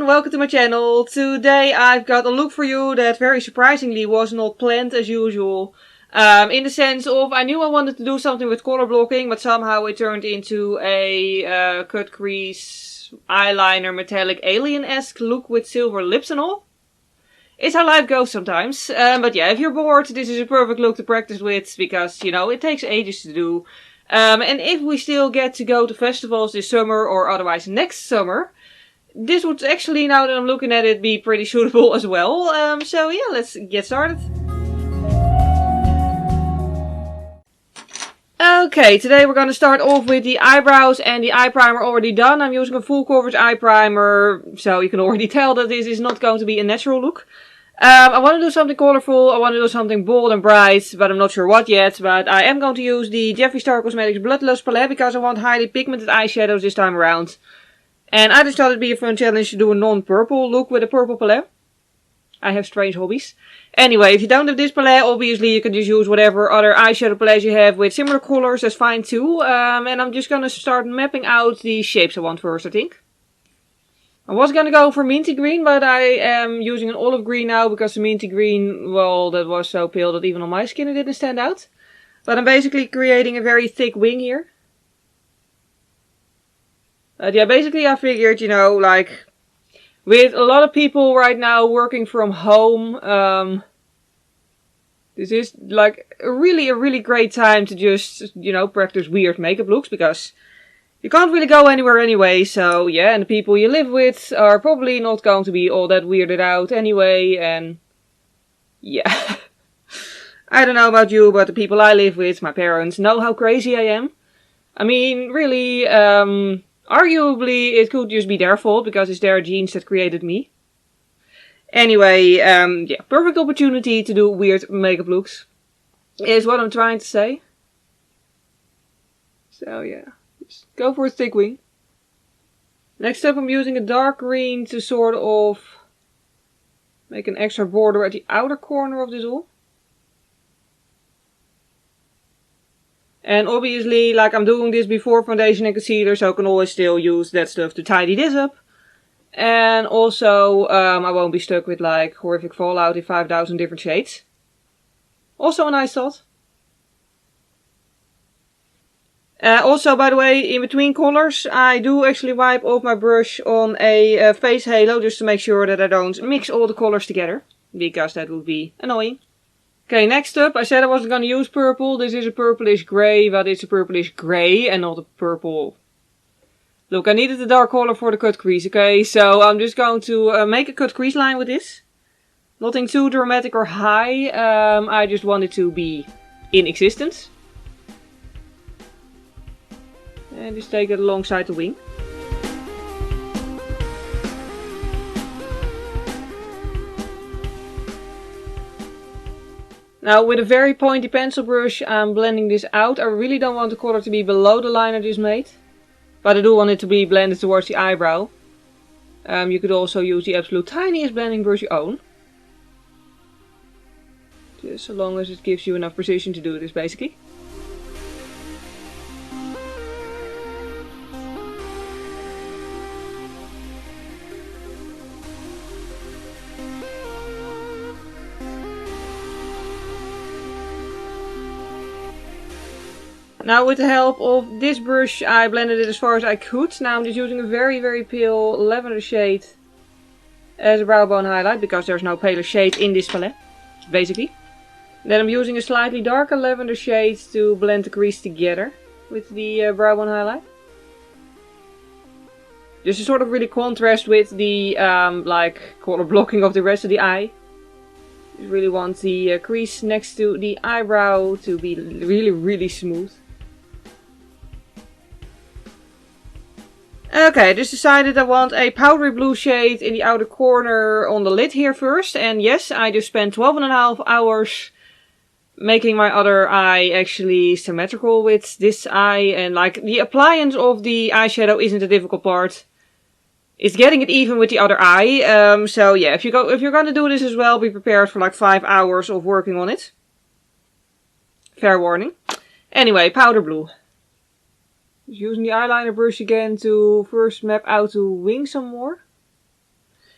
everyone, welcome to my channel. Today I've got a look for you that very surprisingly was not planned as usual. In the sense of, I knew I wanted to do something with color blocking, but somehow it turned into a cut crease, eyeliner, metallic, alien-esque look with silver lips and all. It's how life goes sometimes. But yeah, if you're bored, this is a perfect look to practice with, because, you know, it takes ages to do. And if we still get to go to festivals this summer or otherwise next summer, this would actually, now that I'm looking at it, be pretty suitable as well. So yeah, let's get started. Okay, today we're going to start off with the eyebrows and the eye primer already done. I'm using a full coverage eye primer, so you can already tell that this is not going to be a natural look. I want to do something colorful, I want to do something bold and bright, but I'm not sure what yet. But I am going to use the Jeffree Star Cosmetics Bloodlust palette because I want highly pigmented eyeshadows this time around. And I just thought it'd be a fun challenge to do a non-purple look with a purple palette. I have strange hobbies. Anyway, if you don't have this palette, obviously you can just use whatever other eyeshadow palette you have with similar colors, that's fine too. And I'm just gonna start mapping out the shapes I want first, I think. I was gonna go for minty green, but I am using an olive green now because the minty green, well, that was so pale that even on my skin it didn't stand out. But I'm basically creating a very thick wing here. Yeah, basically I figured, you know, like, with a lot of people right now working from home, this is like a really great time to just, you know, practice weird makeup looks, because you can't really go anywhere anyway. So yeah, and the people you live with are probably not going to be all that weirded out anyway, and yeah. I don't know about you, but the people I live with, my parents, know how crazy I am. I mean, really, arguably, it could just be their fault, because it's their genes that created me. Anyway, yeah, perfect opportunity to do weird makeup looks, is what I'm trying to say. So yeah, just go for a thick wing. Next up, I'm using a dark green to sort of make an extra border at the outer corner of this all. And obviously, like, I'm doing this before foundation and concealer, so I can always still use that stuff to tidy this up. And also, I won't be stuck with, like, horrific fallout in 5,000 different shades. Also a nice thought. Also, by the way, in between colors, I do actually wipe off my brush on a face halo, just to make sure that I don't mix all the colors together, because that would be annoying. Okay, next up, I said I wasn't going to use purple. This is a purplish grey, but it's a purplish grey and not a purple. Look, I needed a dark color for the cut crease, okay? So I'm just going to make a cut crease line with this. Nothing too dramatic or high. I just want it to be in existence. And just take it alongside the wing. Now, with a very pointy pencil brush, I'm blending this out. I really don't want the color to be below the line I just made, but I do want it to be blended towards the eyebrow. You could also use the absolute tiniest blending brush you own. Just so long as it gives you enough precision to do this, basically. Now, with the help of this brush, I blended it as far as I could. Now I'm just using a very pale lavender shade as a brow bone highlight, because there's no paler shade in this palette, basically. Then I'm using a slightly darker lavender shade to blend the crease together with the brow bone highlight. Just to sort of really contrast with the like color blocking of the rest of the eye. Just really want the crease next to the eyebrow to be really smooth. Okay, I just decided I want a powdery blue shade in the outer corner on the lid here first. And yes, I just spent 12.5 hours making my other eye actually symmetrical with this eye. And like, the appliance of the eyeshadow isn't the difficult part. It's getting it even with the other eye. So yeah, if you're gonna do this as well, be prepared for like 5 hours of working on it. Fair warning. Anyway, powder blue. Just using the eyeliner brush again to first map out the wing some more.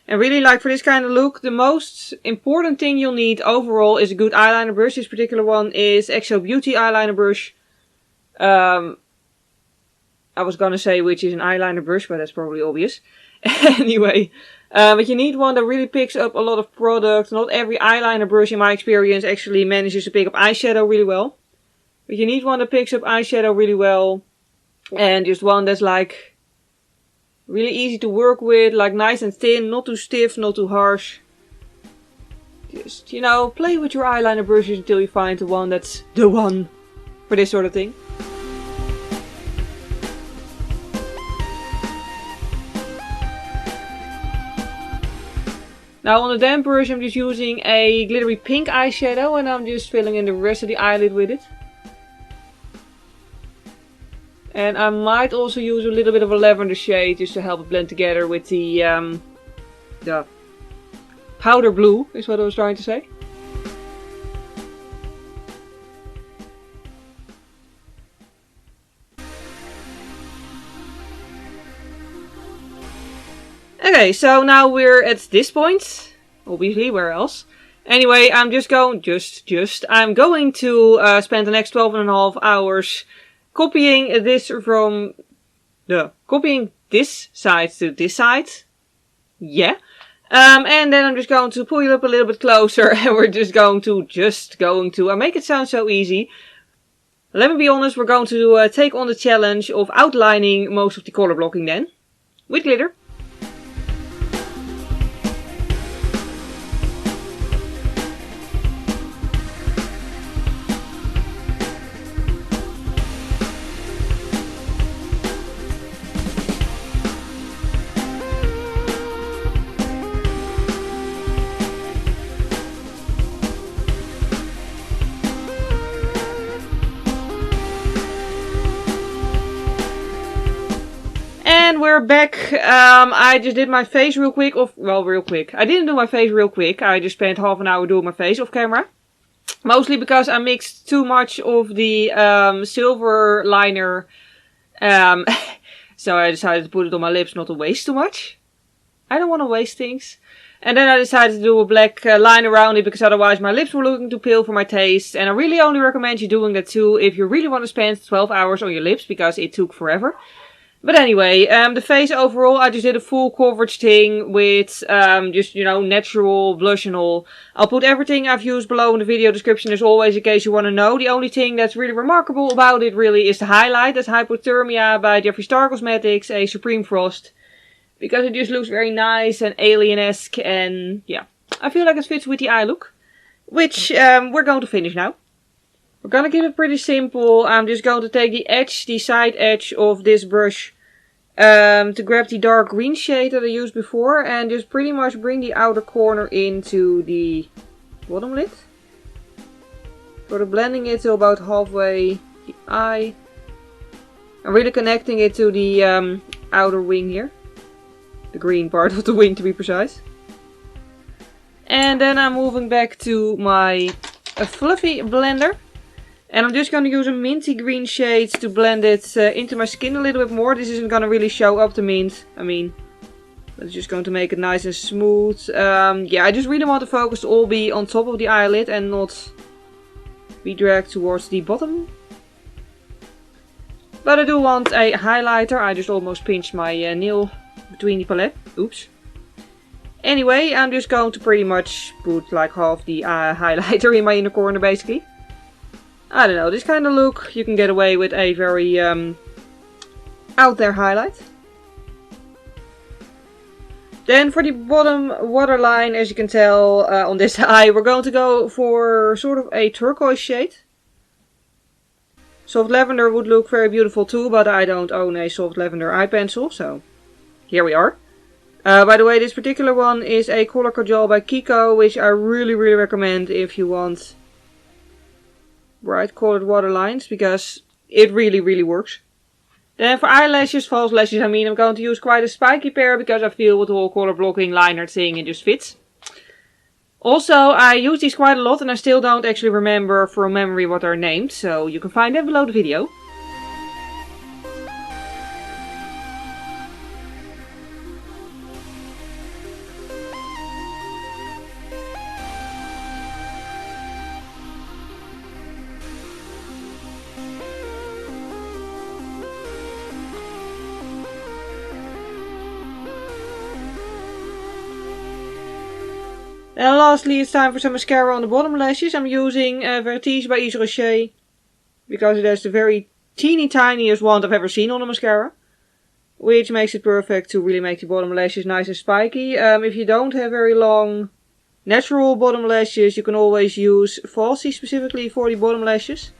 And really, like, for this kind of look, the most important thing you'll need overall is a good eyeliner brush. This particular one is xoBeauty eyeliner brush. I was gonna say which is an eyeliner brush, but that's probably obvious. Anyway, but you need one that really picks up a lot of product. Not every eyeliner brush, in my experience, actually manages to pick up eyeshadow really well. But you need one that picks up eyeshadow really well. And just one that's like really easy to work with, like nice and thin, not too stiff, not too harsh. Just, you know, play with your eyeliner brushes until you find the one that's the one for this sort of thing. Now on the damp brush I'm just using a glittery pink eyeshadow and I'm just filling in the rest of the eyelid with it. And I might also use a little bit of a lavender shade just to help it blend together with the powder blue, is what I was trying to say. Okay, so now we're at this point. Obviously, where else? Anyway, I'm just going, I'm going to spend the next 12.5 hours copying this from copying this side to this side. Yeah. And then I'm just going to pull you up a little bit closer and we're just going to, I make it sound so easy. Let me be honest, we're going to take on the challenge of outlining most of the color blocking then. With glitter. And we're back. I just did my face real quick. Real quick. I didn't do my face real quick. I just spent half an hour doing my face off camera. Mostly because I mixed too much of the silver liner. So I decided to put it on my lips, not to waste too much. I don't want to waste things. And then I decided to do a black line around it because otherwise my lips were looking too pale for my taste. And I really only recommend you doing that too if you really want to spend 12 hours on your lips because it took forever. But anyway, the face overall, I just did a full coverage thing with just, you know, natural blush and all. I'll put everything I've used below in the video description as always in case you want to know. The only thing that's really remarkable about it really is the highlight. That's Hypothermia by Jeffree Star Cosmetics, a Supreme Frost. Because it just looks very nice and alien-esque and yeah. I feel like it fits with the eye look. Which we're going to finish now. We're gonna keep it pretty simple. I'm just going to take the edge, the side edge of this brush to grab the dark green shade that I used before and just pretty much bring the outer corner into the bottom lid. Sort of blending it to about halfway the eye. I'm really connecting it to the outer wing here. The green part of the wing to be precise. And then I'm moving back to my fluffy blender. And I'm just going to use a minty green shade to blend it into my skin a little bit more. This isn't going to really show up the mint. I mean, it's just going to make it nice and smooth. Yeah, I just really want the focus to all be on top of the eyelid and not be dragged towards the bottom. But I do want a highlighter. I just almost pinched my nail between the palette. Oops. Anyway, I'm just going to pretty much put like half the highlighter in my inner corner basically. I don't know, this kind of look you can get away with a very out there highlight. Then for the bottom waterline, as you can tell on this eye, we're going to go for sort of a turquoise shade. Soft lavender would look very beautiful too, but I don't own a soft lavender eye pencil, so here we are. By the way, this particular one is a color Kajal by KIKO, which I really recommend if you want bright colored waterlines, because it really works. Then for eyelashes, false lashes, I mean, I'm going to use quite a spiky pair because I feel with the whole color blocking liner thing it just fits. Also, I use these quite a lot and I still don't actually remember from memory what they're named, so you can find them below the video. And lastly, it's time for some mascara on the bottom lashes. I'm using Vertige by Yves Rocher, because it has the very teeny tiniest wand I've ever seen on a mascara, which makes it perfect to really make the bottom lashes nice and spiky. If you don't have very long natural bottom lashes, you can always use falsies specifically for the bottom lashes.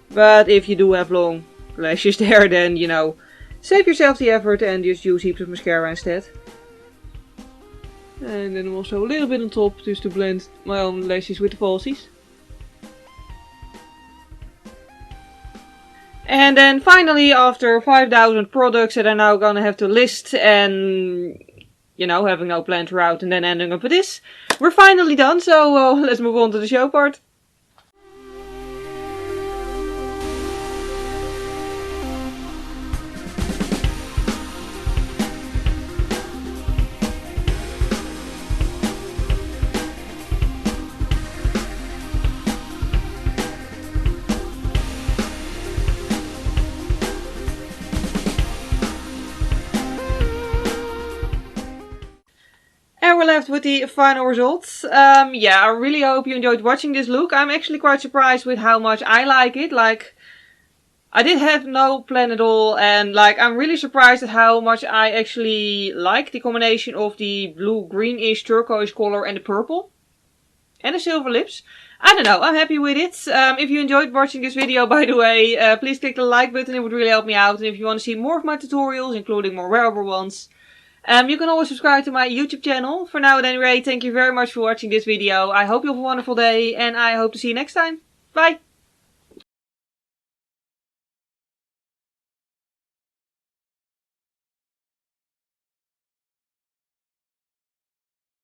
But if you do have long lashes there, then, you know, save yourself the effort and just use heaps of mascara instead. And then also a little bit on top, just to blend my own lashes with the falsies. And then finally, after 5,000 products that I'm now gonna have to list and, you know, having no planned route and then ending up with this, we're finally done, so let's move on to the show part. And we're left with the final results. Yeah, I really hope you enjoyed watching this look. I'm actually quite surprised with how much I like it. Like, I did have no plan at all, and like, I'm really surprised at how much I actually like the combination of the blue-greenish turquoise color and the purple. And the silver lips. I don't know, I'm happy with it. If you enjoyed watching this video, by the way, please click the like button, it would really help me out. And if you want to see more of my tutorials, including more wearable ones, you can always subscribe to my YouTube channel. For now at any rate, thank you very much for watching this video. I hope you have a wonderful day, and I hope to see you next time. Bye!